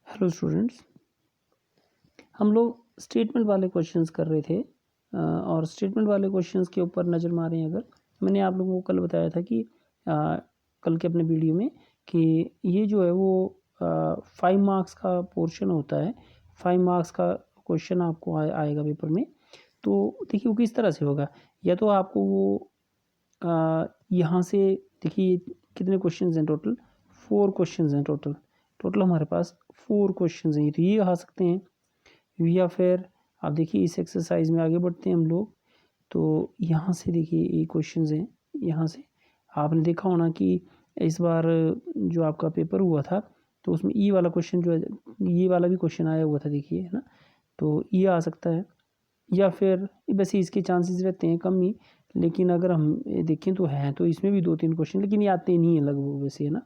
Hello students, हम लोग statement वाले क्वेश्चंस कर रहे थे और स्टेटमेंट वाले क्वेश्चंस के ऊपर नज़र मारें अगर मैंने आप लोगों को कल बताया था कि कल के अपने वीडियो में कि ये जो है वो 5 मार्क्स का पोर्शन होता है। 5 मार्क्स का क्वेश्चन आपको आएगा पेपर में। तो देखिए वो किस तरह से होगा, या तो आपको वो यहाँ से देखिए कितने क्वेश्चंस हैं टोटल, 4 क्वेश्चंस हैं टोटल हमारे पास 4 क्वेश्चंस हैं। तो ये आ सकते हैं, या फिर आप देखिए इस एक्सरसाइज में आगे बढ़ते हैं हम लोग। तो यहाँ से देखिए ये क्वेश्चंस हैं। यहाँ से आपने देखा होना कि इस बार जो आपका पेपर हुआ था तो उसमें ई वाला क्वेश्चन जो है, ये वाला भी क्वेश्चन आया हुआ था, देखिए है ना। तो ये आ सकता है, या फिर वैसे इसके चांसेस रहते हैं कम ही, लेकिन अगर हम देखें तो हैं, तो इसमें भी 2-3 क्वेश्चन, लेकिन ये आते नहीं है लगभग वैसे, है ना।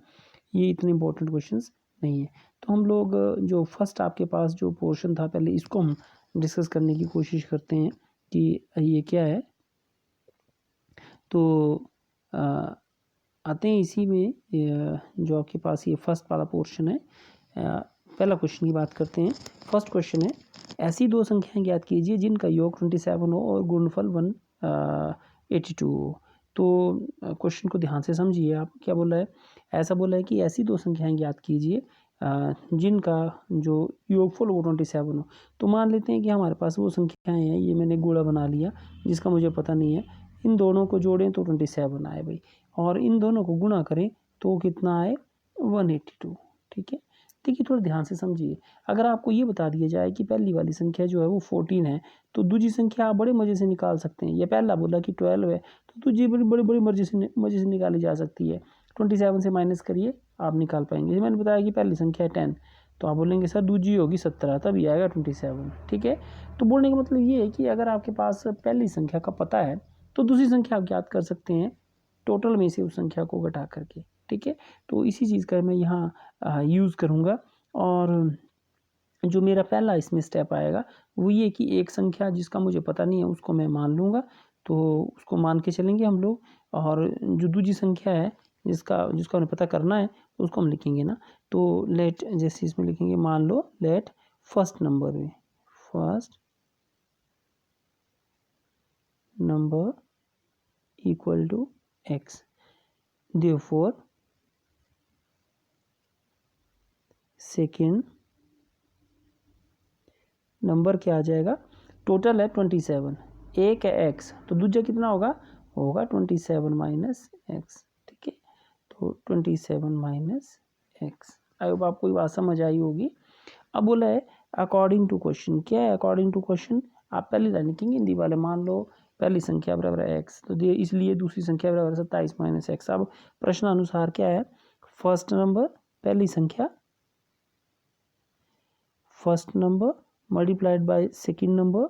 ये इतने इंपॉर्टेंट क्वेश्चंस नहीं है। तो हम लोग जो फर्स्ट आपके पास जो पोर्शन था पहले इसको हम डिस्कस करने की कोशिश करते हैं कि ये क्या है। तो आते हैं इसी में, जो आपके पास ये फर्स्ट वाला पोर्शन है। पहला क्वेश्चन की बात करते हैं। फर्स्ट क्वेश्चन है, ऐसी दो संख्याएं ज्ञात कीजिए जिनका योग 27 हो और गुणनफल 182 हो। तो क्वेश्चन को ध्यान से समझिए। आप क्या बोला है, ऐसा बोला है कि ऐसी दो संख्याएं ज्ञात कीजिए जिनका जो योगफल वो 27 हो। तो मान लेते हैं कि हमारे पास वो संख्याएं हैं, ये मैंने गोला बना लिया जिसका मुझे पता नहीं है। इन दोनों को जोड़ें तो 27 आए भाई, और इन दोनों को गुणा करें तो कितना आए 182। ठीक है, देखिए थोड़ा ध्यान से समझिए। अगर आपको ये बता दिया जाए कि पहली वाली संख्या जो है वो 14 है, तो दूसरी संख्या आप बड़े मज़े से निकाल सकते हैं। ये पहला बोला कि 12 है, तो दूसरी बड़ी बड़ी बड़ी मर्जी से निकाली जा सकती है। 27 से माइनस करिए, आप निकाल पाएंगे। मैंने बताया कि पहली संख्या है 10, तो आप बोलेंगे सर दूसरी होगी 17, तभी आएगा 27। ठीक है, तो बोलने का मतलब ये है कि अगर आपके पास पहली संख्या का पता है तो दूसरी संख्या आप ज्ञात कर सकते हैं टोटल में से उस संख्या को घटा करके। ठीक है, तो इसी चीज़ का मैं यहाँ यूज़ करूँगा। और जो मेरा पहला इसमें स्टेप आएगा वो ये कि एक संख्या जिसका मुझे पता नहीं है उसको मैं मान लूँगा, तो उसको मान के चलेंगे हम लोग। और जो दूसरी संख्या है जिसका हमें पता करना है उसको हम लिखेंगे ना। तो लेट, जैसे इसमें लिखेंगे, मान लो let first number equal to X, therefore second number क्या आ जाएगा, टोटल है 27, एक है एक्स, तो दूसरा कितना होगा 27 माइनस एक्स। ठीक है, तो 27 माइनस एक्स। आई होप आपको ये बात समझ आई होगी। अब बोला है अकॉर्डिंग टू क्वेश्चन। क्या है अकॉर्डिंग टू क्वेश्चन, आप पहली लाइन लिखेंगे हिंदी वाले। मान लो पहली संख्या बराबर है एक्स, तो इसलिए दूसरी संख्या बराबर 27 माइनस एक्स। अब प्रश्न अनुसार क्या है, first number multiplied by second number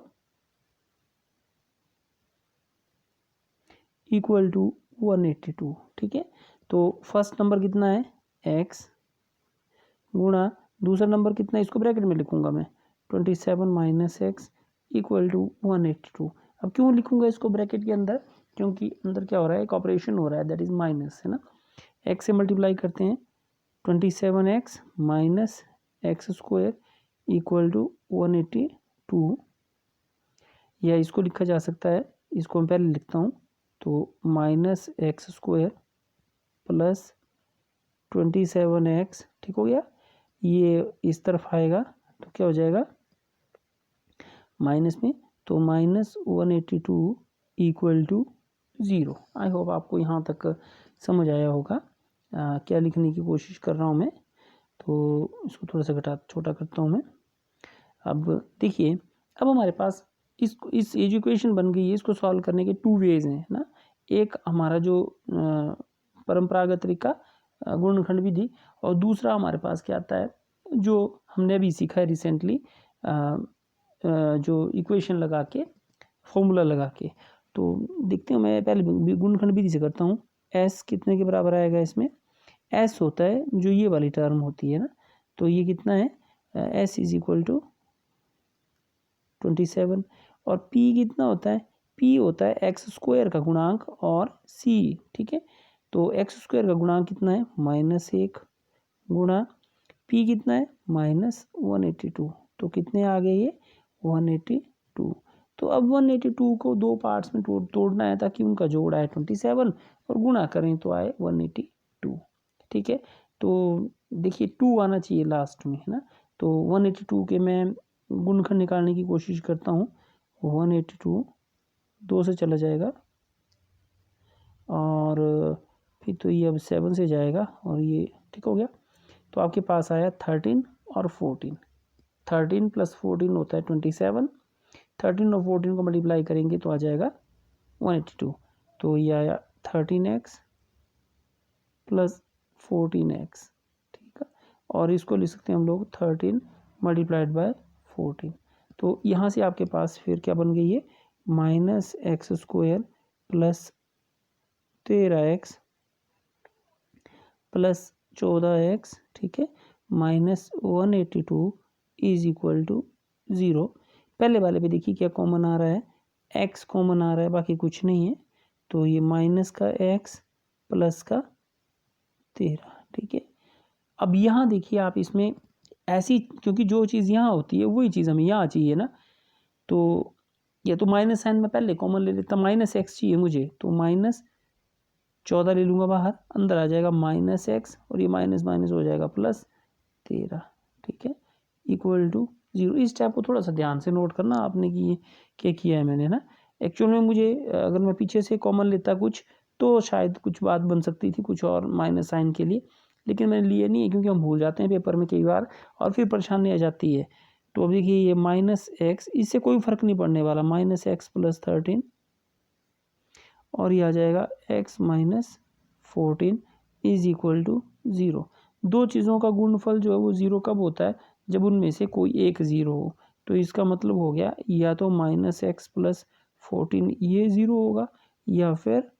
equal to 182। ठीक है, तो फर्स्ट नंबर कितना है एक्स, गुणा दूसरा नंबर कितना है, इसको ब्रैकेट में लिखूंगा मैं, 27 माइनस एक्स इक्वल टू 182। अब क्यों लिखूंगा इसको ब्रैकेट के अंदर, क्योंकि अंदर क्या हो रहा है, एक ऑपरेशन हो रहा है, दैट इज माइनस, है ना। एक्स से मल्टीप्लाई करते हैं, 27x minus x square equal to 182, या इसको लिखा जा सकता है, इसको मैं पहले लिखता हूँ, तो minus x square plus 27x। ठीक हो गया, ये इस तरफ आएगा तो क्या हो जाएगा माइनस में, तो minus 182 equal to 0। I hope आपको यहाँ तक समझ आया होगा क्या लिखने की कोशिश कर रहा हूँ मैं। तो इसको थोड़ा सा छोटा करता हूँ मैं। अब देखिए, अब हमारे पास इस एजुकेशन बन गई है, इसको सॉल्व करने के 2 वेज हैं ना। एक हमारा जो परंपरागत तरीका गुणनखंड विधि, और दूसरा हमारे पास क्या आता है जो हमने अभी सीखा है रिसेंटली, जो इक्वेशन लगा के, फॉर्मूला लगा के। तो देखते हैं, मैं पहले गुणनखंड विधि से करता हूँ। एस कितने के बराबर आएगा, इसमें एस होता है जो ये वाली टर्म होती है ना, तो ये कितना है, एस इज इक्वल टू 27। और पी कितना होता है, पी होता है एक्स स्क्वायर का गुणांक और सी। ठीक है, तो एक्स स्क्वायर का गुणांक कितना है -1 गुणा p कितना है -182, तो कितने आ गए ये 182। तो अब 182 को दो पार्ट्स में तोड़ना है ताकि उनका जोड़ आए 27 और गुणा करें तो आए 182। ठीक है, तो देखिए 2 आना चाहिए लास्ट में, है ना। तो 182 के मैं गुणनखंड निकालने की कोशिश करता हूँ। 182 2 से चला जाएगा और फिर तो ये अब 7 से जाएगा और ये ठीक हो गया। तो आपके पास आया 13 और 14। 13 + 14 होता है 27। 13 और 14 को मल्टीप्लाई करेंगे तो आ जाएगा 182। तो ये आया 13x + 14x, ठीक है। और इसको लिख सकते हैं हम लोग 13 × 14। तो यहाँ से आपके पास फिर क्या बन गई है -x² + 13x + 14x, ठीक है, -182 = 0। पहले वाले पे देखिए क्या कॉमन आ रहा है, x कॉमन आ रहा है, बाकी कुछ नहीं है। तो ये -का x + का 13, ठीक है। अब यहाँ देखिए आप इसमें ऐसी, क्योंकि जो चीज़ यहाँ होती है वही चीज़ हमें यहाँ चाहिए ना, तो या तो माइनस साइन में पहले कॉमन ले लेता, -x चाहिए मुझे, तो -14 ले लूँगा बाहर, अंदर आ जाएगा -x और ये माइनस माइनस हो जाएगा +13, ठीक है, = 0। इस स्टेप को थोड़ा सा ध्यान से नोट करना आपने कि ये क्या किया है मैंने ना। एक्चुअल में मुझे अगर मैं पीछे से कॉमन लेता कुछ तो शायद कुछ बात बन सकती थी कुछ और माइनस साइन के लिए, लेकिन मैंने लिए नहीं है क्योंकि हम भूल जाते हैं पेपर में कई बार और फिर परेशानी आ जाती है। तो अब देखिए ये -x, इससे कोई फ़र्क नहीं पड़ने वाला, -x + 13 और ये आ जाएगा x - 14 = 0। दो चीज़ों का गुणनफल जो है वो 0 कब होता है, जब उनमें से कोई एक 0 हो। तो इसका मतलब हो गया या तो -x + 14 ये 0 होगा या फिर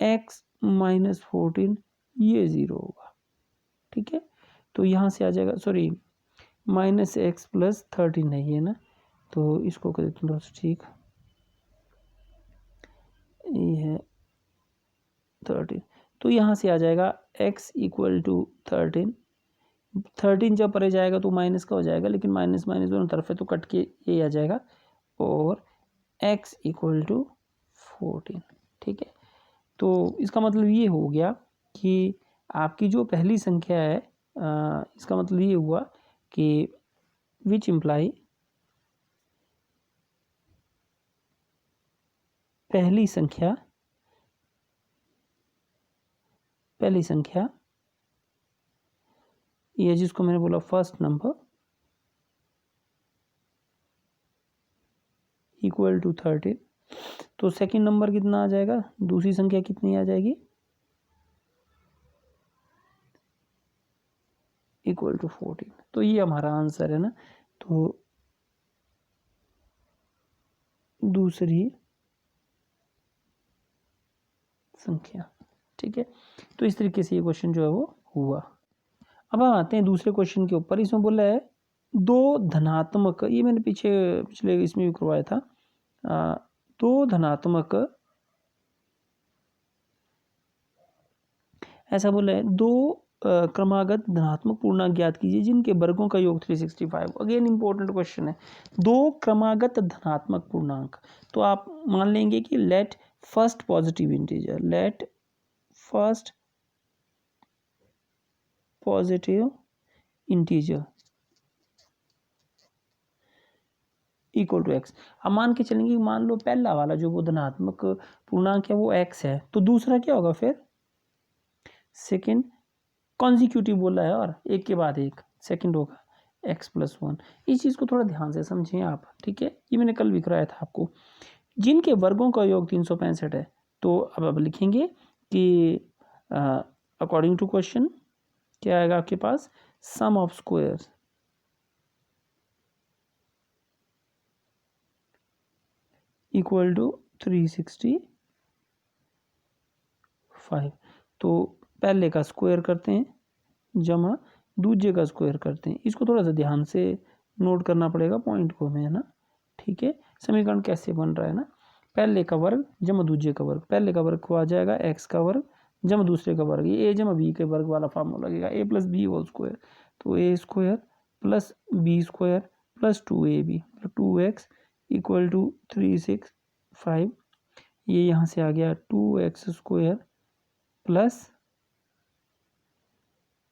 x - 14 ये 0 होगा, ठीक है। तो यहाँ से आ जाएगा, सॉरी -x + 13 है ये ना, तो इसको कर देते हैं थोड़ा सा ठीक, ये है 13। तो यहाँ से आ जाएगा x = 13। 13 जब परे जाएगा तो माइनस का हो जाएगा, लेकिन माइनस माइनस दोनों तरफ है तो कट के ये आ जाएगा और x = 14, ठीक है। तो इसका मतलब ये हो गया कि आपकी जो पहली संख्या है, इसका मतलब ये हुआ कि विच इम्प्लाई पहली संख्या ये जिसको मैंने बोला फर्स्ट नंबर = 13। तो सेकंड नंबर कितना आ जाएगा, दूसरी संख्या कितनी आ जाएगी = 14। तो ये हमारा आंसर है ना। तो दूसरी संख्या, ठीक है। तो इस तरीके से ये क्वेश्चन जो है वो हुआ। अब हम आते हैं दूसरे क्वेश्चन के ऊपर। इसमें बोला है दो धनात्मक, ये मैंने पिछले इसमें भी करवाया था, दो धनात्मक, ऐसा बोला है दो क्रमागत धनात्मक पूर्णांक ज्ञात कीजिए जिनके वर्गों का योग 365। अगेन इंपॉर्टेंट क्वेश्चन है, दो क्रमागत धनात्मक पूर्णांक। तो आप मान लेंगे कि let first positive integer = x। अब मान के चलेंगे, मान लो पहला वाला जो वो धनात्मक पूर्णांक है वो x है, तो दूसरा क्या होगा फिर सेकंड कॉन्जिक्यूटिव बोला है और एक के बाद एक सेकंड होगा x + 1। इस चीज़ को थोड़ा ध्यान से समझें आप, ठीक है। ये मैंने कल भी कराया था आपको, जिनके वर्गों का योग 365 है। तो अब लिखेंगे कि अकॉर्डिंग टू क्वेश्चन क्या आएगा आपके पास, सम ऑफ स्क्वायर्स = 365। तो पहले का स्क्वायर करते हैं जमा दूसरे का स्क्वायर करते हैं। इसको थोड़ा सा ध्यान से नोट करना पड़ेगा पॉइंट को हमें, है ना, ठीक है। समीकरण कैसे बन रहा है ना, पहले का वर्ग जमा दूसरे का वर्ग, पहले का वर्ग को आ जाएगा x का वर्ग जमा दूसरे का वर्ग, ये a जमा b के वर्ग वाला फॉर्मूला लगेगा, a + b होल स्क्वायर। तो A square plus B square plus 2ab, 2x equal to 365। ये यहाँ से आ गया 2x square plus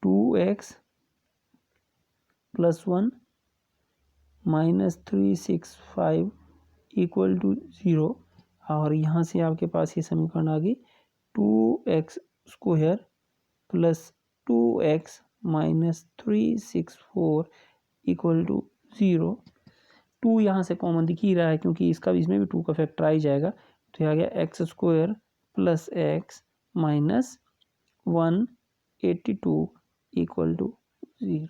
2x plus 1 minus 365 equal to 0। और यहाँ से आपके पास ये समीकरण आ गई 2x square plus 2x minus 364 equal to 0। 2 यहाँ से कॉमन दिख ही रहा है क्योंकि इसका भी इसमें भी 2 का फैक्टर आ ही जाएगा। तो ये आ गया x square plus x minus 182 equal to 0।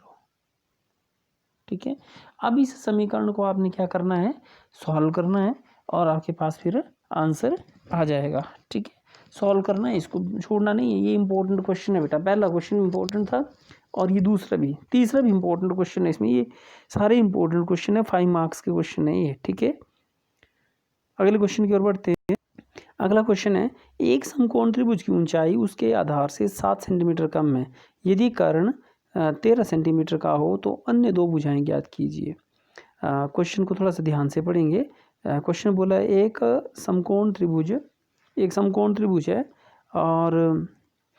ठीक है, अब इस समीकरण को आपने क्या करना है, सॉल्व करना है और आपके पास फिर आंसर आ जाएगा। ठीक है, सॉल्व करना है, इसको छोड़ना नहीं है। ये इंपॉर्टेंट क्वेश्चन है बेटा, पहला क्वेश्चन इंपॉर्टेंट था और ये दूसरा भी, तीसरा भी इंपॉर्टेंट क्वेश्चन है। इसमें ये सारे इंपॉर्टेंट क्वेश्चन है, 5 मार्क्स के क्वेश्चन है ये। ठीक है, अगले क्वेश्चन की ओर बढ़ते हैं। अगला क्वेश्चन है, एक समकोण त्रिभुज की ऊंचाई उसके आधार से 7 सेंटीमीटर कम है। यदि कर्ण 13 सेंटीमीटर का हो तो अन्य दो भुजाएं ज्ञात कीजिए। क्वेश्चन को थोड़ा सा ध्यान से पढ़ेंगे। क्वेश्चन बोला है एक समकोण त्रिभुज है और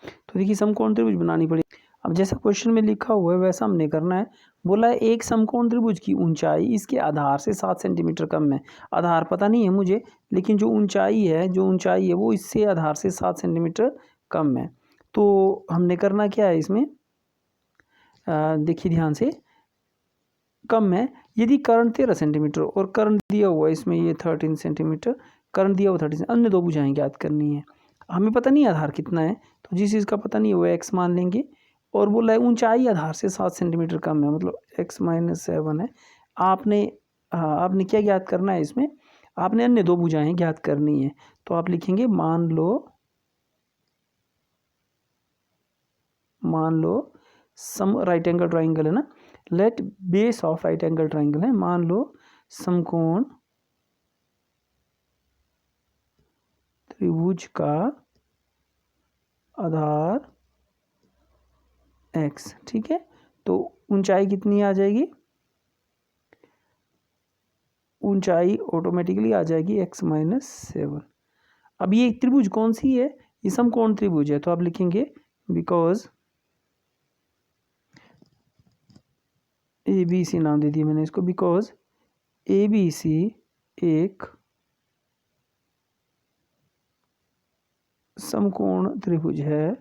तो देखिए समकोण त्रिभुज बनानी पड़ेगी। अब जैसा क्वेश्चन में लिखा हुआ है वैसा हमने करना है। बोला है एक समकोण त्रिभुज की ऊंचाई इसके आधार से 7 सेंटीमीटर कम है। आधार पता नहीं है मुझे, लेकिन जो ऊंचाई है वो इससे आधार से 7 सेंटीमीटर कम है। तो हमने करना क्या है इसमें, देखिए ध्यान से, कम है यदि कर्ण 13 सेंटीमीटर और कर्ण दिया हुआ है इसमें ये 13 सेंटीमीटर, कर्ण दिया हुआ 13, अन्य दो भुजाएं ज्ञात करनी है। हमें पता नहीं आधार कितना है, तो जिस चीज़ का पता नहीं है वो x मान लेंगे। और बोला है ऊंचाई आधार से 7 सेंटीमीटर कम है, मतलब x माइनस 7 है। आपने क्या ज्ञात करना है इसमें, आपने अन्य दो भुजाएं ज्ञात करनी है। तो आप लिखेंगे मान लो सम राइट एंगल ट्राइंगल है ना, let base of right angle triangle है, मान लो समकोण त्रिभुज का आधार x। ठीक है, तो ऊंचाई कितनी आ जाएगी, ऊंचाई ऑटोमेटिकली आ जाएगी x माइनस 7। अब ये त्रिभुज कौन सी है, ये समकोण त्रिभुज है। तो आप लिखेंगे बिकॉज ABC नाम दे दिया मैंने इसको, बिकॉज ABC एक समकोण त्रिभुज है,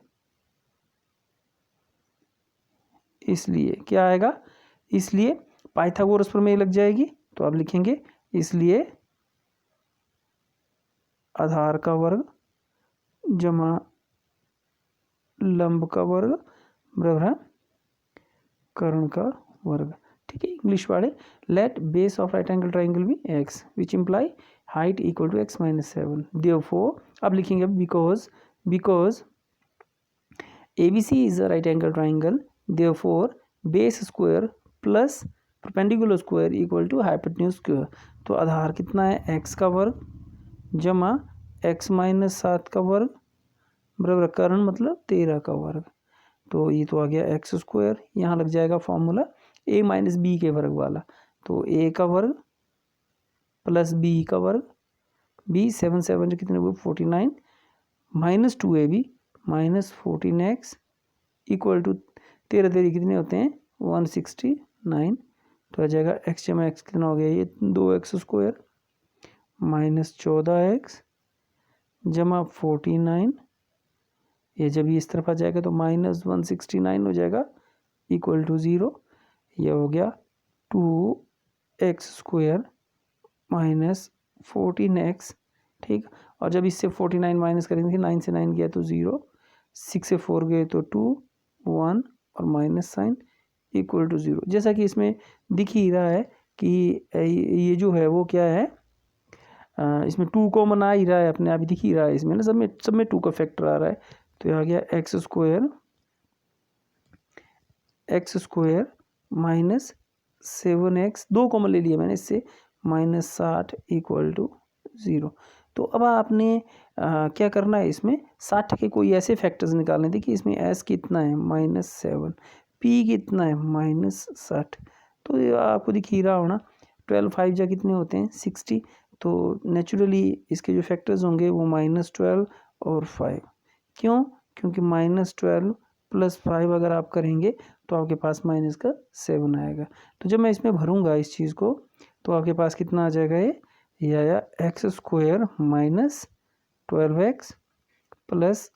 इसलिए क्या आएगा, इसलिए पाइथागोरस प्रमेय लग जाएगी। तो आप लिखेंगे इसलिए आधार का वर्ग जमा लंब का वर्ग बराबर कर्ण का वर्ग। ठीक है, इंग्लिश वर्ड है, let base of right angle triangle be x which imply height equal to x minus 7। Therefore अब लिखेंगे because ABC is a right angle triangle, therefore base square plus perpendicular square equal to hypotenuse square. तो आधार कितना है, x का वर्ग जमा x minus 7 का वर्ग बराबर कर्ण मतलब 13 का वर्ग। तो ये तो आ गया एक्स स्क्वायर, यहाँ लग जाएगा फॉर्मूला a माइनस बी के वर्ग वाला। तो a का वर्ग प्लस b का वर्ग, b 7 7 जो कितने हुए 49 minus 2ab minus 14x equal to 13 13 कितने होते हैं 169। तो आ जाएगा x जमा x कितना हो गया, ये 2x स्क्वायर माइनस 14x जमा 49, ये जब ये इस तरफ आ जाएगा तो माइनस 169 हो जाएगा इक्वल टू 0। यह हो गया 2x स्क्वायर माइनस 14x। ठीक, और जब इससे 49 माइनस करेंगे 9 से 9 गया तो 0, 6 से 4 गए तो 2 1 और माइनस साइन इक्वल टू 0। जैसा कि इसमें दिख ही रहा है कि ये जो है वो क्या है, इसमें 2 कॉमन आ ही रहा है, अपने आप ही दिख ही रहा है इसमें ना, सब में 2 का फैक्टर आ रहा है। तो ये आ गया x square minus 7x, 2 common ले लिया मैंने इससे, माइनस 60 इक्वल टू 0। तो अब आपने क्या करना है, इसमें 60 के कोई ऐसे फैक्टर्स निकालने। देखिए इसमें s कितना है माइनस 7, पी कितना है -60। तो ये आपको दिख ही रहा होना 12 5 जा कितने होते हैं 60। तो नेचुरली इसके जो फैक्टर्स होंगे वो -12 और 5। क्यों? क्योंकि -12 + 5 अगर आप करेंगे तो आपके पास -7 आएगा। तो जब मैं इसमें भरूंगा इस चीज़ को तो आपके पास कितना आ जाएगा, ये आया x² - 12x +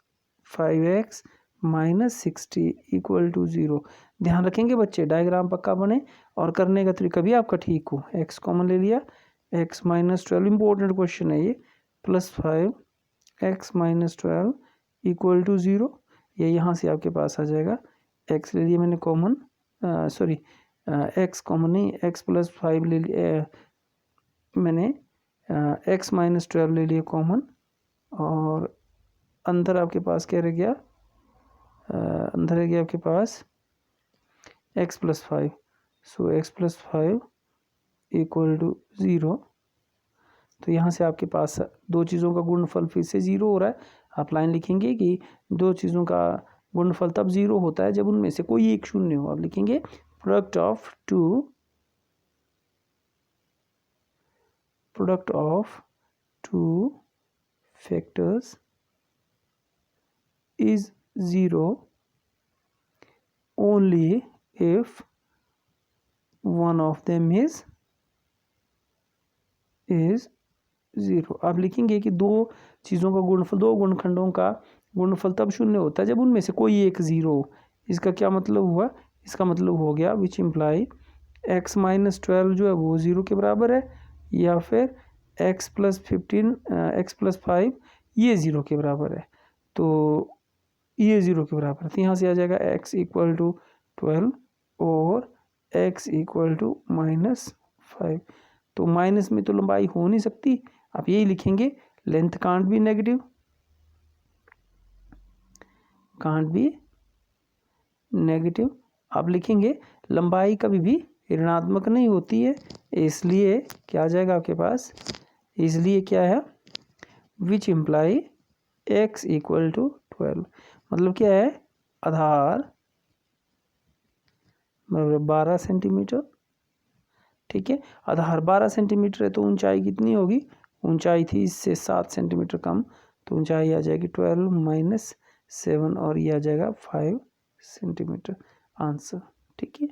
5x - 60 = 0। ध्यान रखेंगे बच्चे, डायग्राम पक्का बने और करने का तरीका भी आपका ठीक हो। x कॉमन ले लिया, x - 12 इंपॉर्टेंट क्वेश्चन है ये, +5 x - 12 = 0। ये यहाँ से आपके पास आ जाएगा। x ले लिया मैंने कॉमन, सॉरी x कॉमन नहीं, x + 5 ले लिया मैंने, x - 12 ले लिया कॉमन और अंदर आपके पास क्या रह गया, अंदर रह गया आपके पास x + 5। सो x + 5 = 0। तो यहाँ से आपके पास दो चीज़ों का गुणनफल फिर से 0 हो रहा है। आप लाइन लिखेंगे कि दो चीज़ों का गुणनफल तब 0 होता है जब उनमें से कोई एक शून्य हो। आप लिखेंगे product of two factors is 0 only if one of them is 0। आप लिखेंगे कि दो चीज़ों का गुणनफल, दो गुणनखंडों का गुणनफल तब शून्य होता है जब उनमें से कोई एक 0 हो। इसका क्या मतलब हुआ? इसका मतलब हो गया विच इम्प्लाई x - 12 जो है वो 0 के बराबर है, या फिर x + 15 x + 5 ये 0 के बराबर है। तो ये 0 के बराबर है, तो यहाँ से आ जाएगा x = 12 और x = -5। तो माइनस में तो लंबाई हो नहीं सकती, आप यही लिखेंगे लेंथ कांट बी नेगेटिव, आप लिखेंगे लंबाई कभी भी ऋणात्मक नहीं होती है, इसलिए क्या आ जाएगा आपके पास, इसलिए क्या है विच इम्प्लाई x = 12। मतलब क्या है, आधार 12 सेंटीमीटर, ठीक है। आधार 12 सेंटीमीटर है तो ऊंचाई कितनी होगी, ऊंचाई थी इससे 7 सेंटीमीटर कम, तो ऊंचाई आ जाएगी 12 - 7 और ये आ जाएगा 5 सेंटीमीटर आंसर, ठीक है।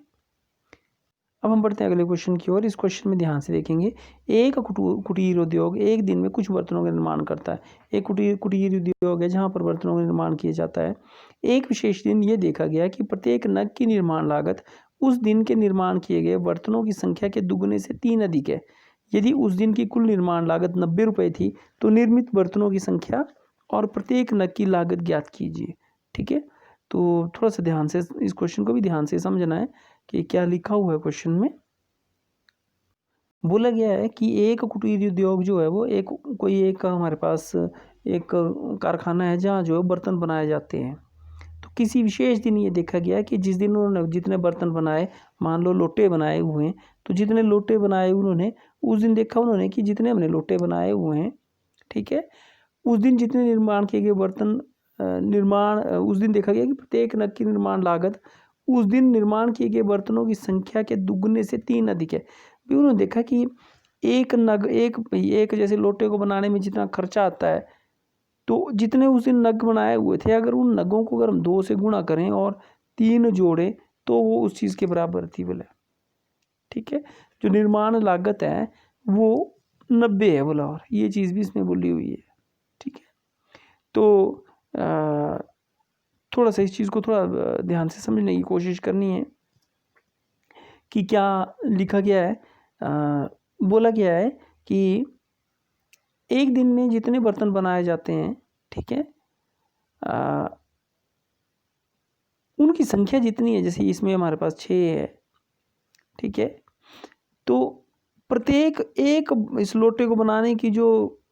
अब हम बढ़ते हैं अगले क्वेश्चन की ओर। इस क्वेश्चन में ध्यान से देखेंगे, एक कुटीर उद्योग एक दिन में कुछ बर्तनों का निर्माण करता है। एक कुटीर उद्योग है जहां पर बर्तनों का निर्माण किया जाता है। एक विशेष दिन ये देखा गया कि प्रत्येक नग की निर्माण लागत उस दिन के निर्माण किए गए बर्तनों की संख्या के दुगने से 3 अधिक है। यदि उस दिन की कुल निर्माण लागत 90 रुपये थी तो निर्मित बर्तनों की संख्या और प्रत्येक नग की लागत ज्ञात कीजिए, ठीक है। तो थोड़ा सा ध्यान से इस क्वेश्चन को भी ध्यान से समझना है कि क्या लिखा हुआ है। क्वेश्चन में बोला गया है कि एक कुटीर उद्योग जो है वो एक हमारे पास एक कारखाना है जहाँ जो है बर्तन बनाए जाते हैं। तो किसी विशेष दिन ये देखा गया कि जिस दिन उन्होंने जितने बर्तन बनाए, मान लो लोटे बनाए हुए हैं, तो जितने लोटे बनाए उन्होंने उस दिन देखा उन्होंने कि जितने हमने लोटे बनाए हुए हैं, ठीक है, उस दिन जितने निर्माण किए गए बर्तन उस दिन देखा गया कि प्रत्येक नग की निर्माण लागत उस दिन निर्माण किए गए बर्तनों की संख्या के दुगने से 3 अधिक है। भी उन्होंने देखा कि एक जैसे लोटे को बनाने में जितना खर्चा आता है, तो जितने उस दिन नग बनाए हुए थे अगर उन नगों को अगर हम 2 से गुणा करें और 3 जोड़ें तो वो उस चीज़ के बराबर थी बोला, ठीक है। जो निर्माण लागत है वो 90 है बोला, और ये चीज़ भी इसमें बोली हुई है, ठीक है। तो थोड़ा सा इस चीज़ को थोड़ा ध्यान से समझने की कोशिश करनी है कि क्या लिखा गया है। बोला गया है कि एक दिन में जितने बर्तन बनाए जाते हैं, ठीक है, उनकी संख्या जितनी है, जैसे इसमें हमारे पास 6 है, ठीक है, तो प्रत्येक एक इस लोटे को बनाने की जो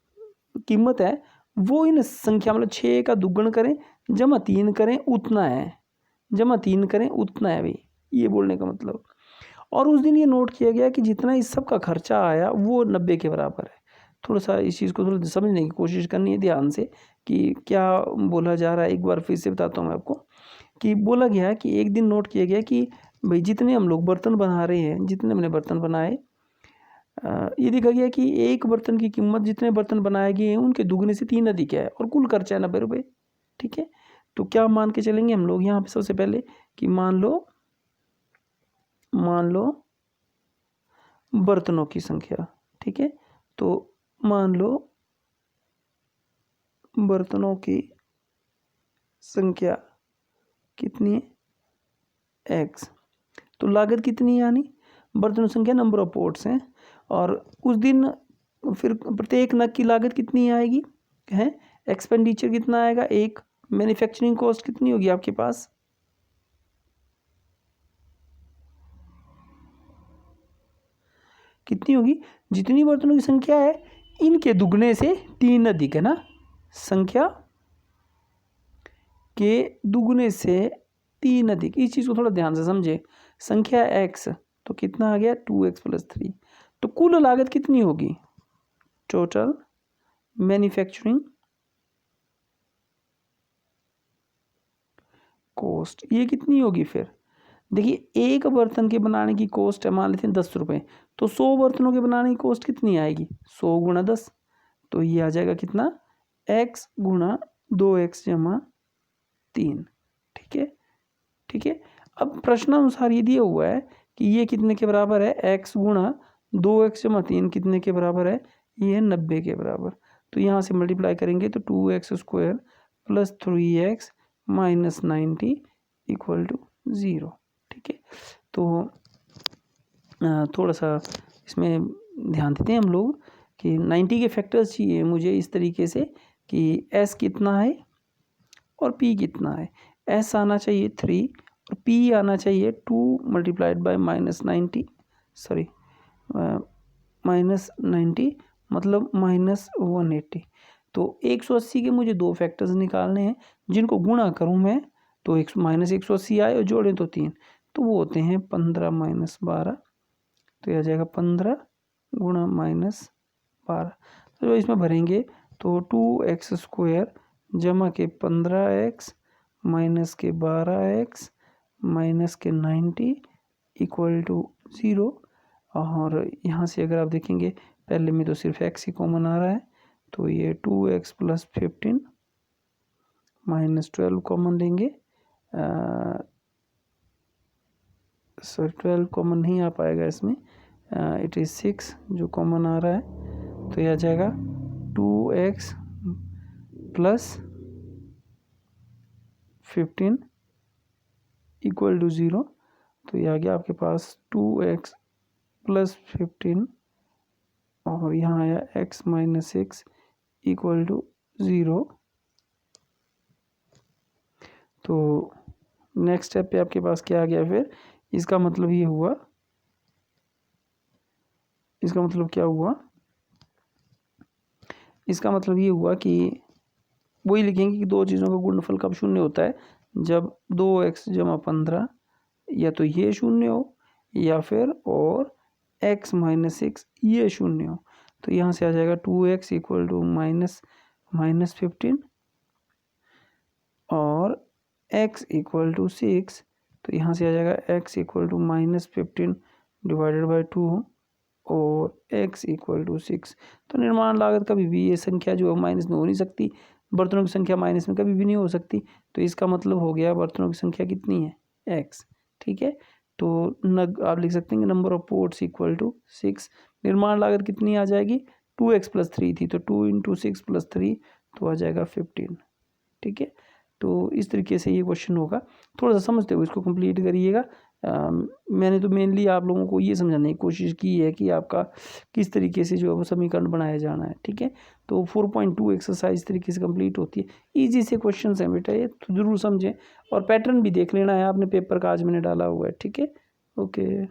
कीमत है वो इन संख्या मतलब 6 का दुगुण करें जमा 3 करें उतना है, जमा 3 करें उतना है भाई, ये बोलने का मतलब। और उस दिन ये नोट किया गया कि जितना इस सब का खर्चा आया वो 90 के बराबर है। थोड़ा सा इस चीज़ को थोड़ा समझने की कोशिश करनी है ध्यान से कि क्या बोला जा रहा है। एक बार फिर से बताता हूँ मैं आपको। कि बोला गया कि एक दिन नोट किया गया कि भाई जितने हम लोग बर्तन बना रहे हैं, जितने हमने बर्तन बनाए, ये देखा गया कि एक बर्तन की कीमत जितने बर्तन बनाए गए हैं उनके दुगने से 3 अधिक है और कुल खर्चा है 90 रुपये। ठीक है, तो क्या मान के चलेंगे हम लोग यहाँ पे सबसे पहले कि मान लो बर्तनों की संख्या। ठीक है, तो मान लो बर्तनों की संख्या कितनी है, x। तो लागत कितनी है, यानी बर्तनों की संख्या नंबर ऑफ पोट्स हैं, और उस दिन फिर प्रत्येक नग की लागत कितनी आएगी है, एक्सपेंडिचर कितना आएगा, एक। मैन्युफैक्चरिंग कॉस्ट कितनी होगी आपके पास, कितनी होगी, जितनी बर्तनों की संख्या है इनके दुगने से 3 अधिक है ना, संख्या के दुगने से 3 अधिक। इस चीज़ को थोड़ा ध्यान से समझे, संख्या x तो कितना आ गया 2x + 3, तो कुल लागत कितनी होगी, टोटल मैन्युफैक्चरिंग कॉस्ट ये कितनी होगी। फिर देखिए एक बर्तन के बनाने की कॉस्ट है मान लेते हैं 10 रुपये, तो 100 बर्तनों के बनाने की कॉस्ट कितनी आएगी, 100 × 10, तो ये आ जाएगा कितना, x × 2x = 3। ठीक है, ठीक है। अब प्रश्नानुसार ये दिया हुआ है कि ये कितने के बराबर है, x × 2x = 3 कितने के बराबर है, ये है 90 के बराबर। तो यहाँ से मल्टीप्लाई करेंगे तो 2x² + 3x - 90 = 0। ठीक है, तो थोड़ा सा इसमें ध्यान देते हैं हम लोग कि 90 के फैक्टर्स चाहिए मुझे इस तरीके से कि s कितना है और p कितना है। s आना चाहिए 3 और p आना चाहिए 2 × -90, सॉरी -90 मतलब -180। तो 180 के मुझे दो फैक्टर्स निकालने हैं, जिनको गुणा करूं मैं तो -180 आए और जोड़ें तो 3, तो वो होते हैं 15 - 12, तो यह आ जाएगा 15 × -12। तो जो इसमें भरेंगे तो 2x² जमा के 15x माइनस के 12x माइनस के 90 = 0। और यहाँ से अगर आप देखेंगे पहले में तो सिर्फ x ही कॉमन आ रहा है, तो ये 2x + 15 - 12 कॉमन लेंगे, सर 12 कॉमन नहीं आ पाएगा इसमें, इट इज़ 6 जो कॉमन आ रहा है, तो यह आ जाएगा 2x + 15 = 0। तो ये आ गया आपके पास 2x + 15 और यहाँ आया x - 6 = 0। तो नेक्स्ट स्टेप पे आपके पास क्या आ गया, फिर इसका मतलब ये हुआ, इसका मतलब क्या हुआ, इसका मतलब ये हुआ कि वही लिखेंगे कि दो चीज़ों का गुणनफल कब शून्य होता है, जब 2x = 15 या तो ये शून्य हो या फिर और x - 6 ये शून्य हो। तो यहाँ से आ जाएगा 2x = -15 और x = 6, तो यहाँ से आ जाएगा x = -15 / 2 और x = 6। तो निर्माण लागत कभी भी ये संख्या जो है माइनस में हो नहीं सकती, बर्तनों की संख्या माइनस में कभी भी नहीं हो सकती, तो इसका मतलब हो गया बर्तनों की संख्या कितनी है, x। ठीक है, तो नग आप लिख सकते हैं कि नंबर ऑफ पोट्स = 6। निर्माण लागत कितनी आ जाएगी, 2x + 3 थी, तो 2 × 6 + 3 तो आ जाएगा 15। ठीक है, तो इस तरीके से ये क्वेश्चन होगा, थोड़ा सा समझते हुए इसको कंप्लीट करिएगा। मैंने तो मेनली आप लोगों को ये समझाने की कोशिश की है कि आपका किस तरीके से जो है वो समीकरण बनाया जाना है। ठीक है, तो 4.2 एक्सरसाइज इस तरीके से कंप्लीट होती है। ईजी से क्वेश्चंस हैं बेटा, ये तो ज़रूर समझें और पैटर्न भी देख लेना है आपने, पेपर का आज मैंने डाला हुआ है। ठीक है, ओके।